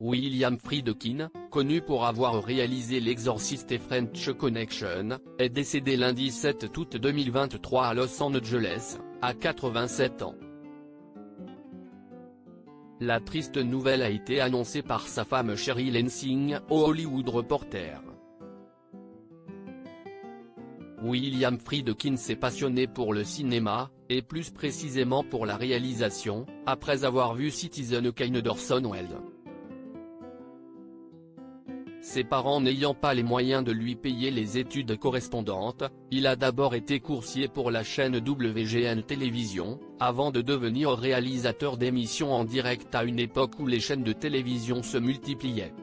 William Friedkin, connu pour avoir réalisé L'Exorciste et French Connection, est décédé lundi 7 août 2023 à Los Angeles, à 87 ans. La triste nouvelle a été annoncée par sa femme Sherry Lansing au Hollywood Reporter. William Friedkin s'est passionné pour le cinéma, et plus précisément pour la réalisation, après avoir vu Citizen Kane d'Orson Welles. Ses parents n'ayant pas les moyens de lui payer les études correspondantes, il a d'abord été coursier pour la chaîne WGN Télévision, avant de devenir réalisateur d'émissions en direct à une époque où les chaînes de télévision se multipliaient.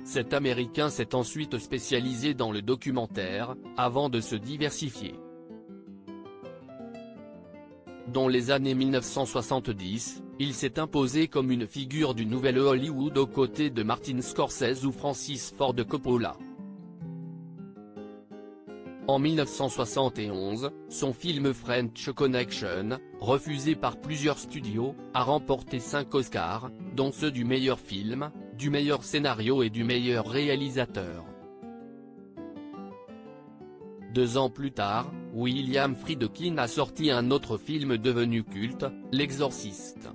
Cet Américain s'est ensuite spécialisé dans le documentaire, avant de se diversifier. Dans les années 1970, il s'est imposé comme une figure du nouvel Hollywood aux côtés de Martin Scorsese ou Francis Ford Coppola. En 1971, son film French Connection, refusé par plusieurs studios, a remporté 5 Oscars, dont ceux du meilleur film, du meilleur scénario et du meilleur réalisateur. 2 ans plus tard, William Friedkin a sorti un autre film devenu culte, L'Exorciste.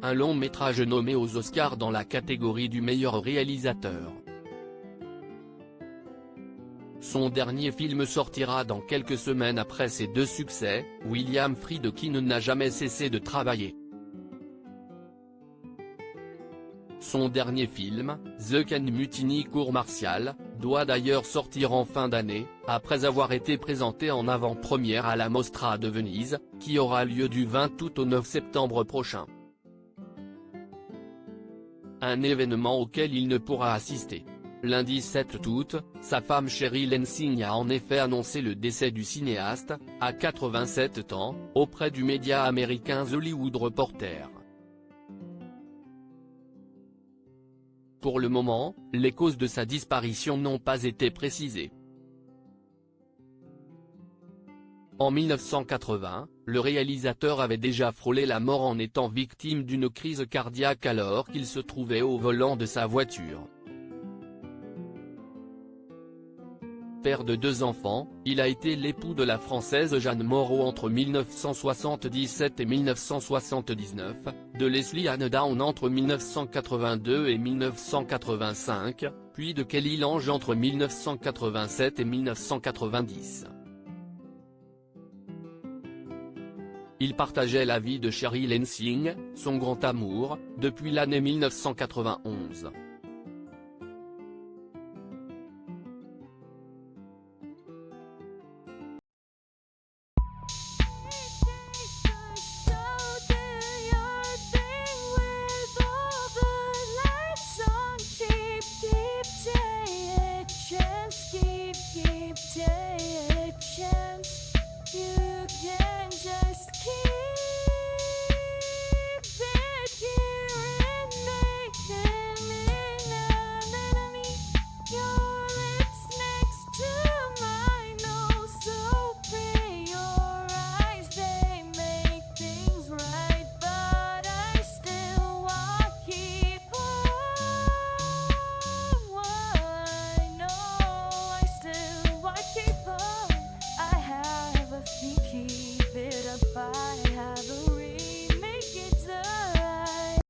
Un long métrage nommé aux Oscars dans la catégorie du meilleur réalisateur. Son dernier film sortira dans quelques semaines après ces 2 succès. William Friedkin n'a jamais cessé de travailler. Son dernier film, The Kane Mutiny Cour Martial, doit d'ailleurs sortir en fin d'année, après avoir été présenté en avant-première à la Mostra de Venise, qui aura lieu du 20 août au 9 septembre prochain. Un événement auquel il ne pourra assister. Lundi 7 août, sa femme Sherry Lansing a en effet annoncé le décès du cinéaste, à 87 ans, auprès du média américain The Hollywood Reporter. Pour le moment, les causes de sa disparition n'ont pas été précisées. En 1980, le réalisateur avait déjà frôlé la mort en étant victime d'une crise cardiaque alors qu'il se trouvait au volant de sa voiture. Père de 2 enfants, il a été l'époux de la Française Jeanne Moreau entre 1977 et 1979, de Leslie Ann Down entre 1982 et 1985, puis de Kelly Lange entre 1987 et 1990. Il partageait la vie de Sherry Lansing, son grand amour, depuis l'année 1991.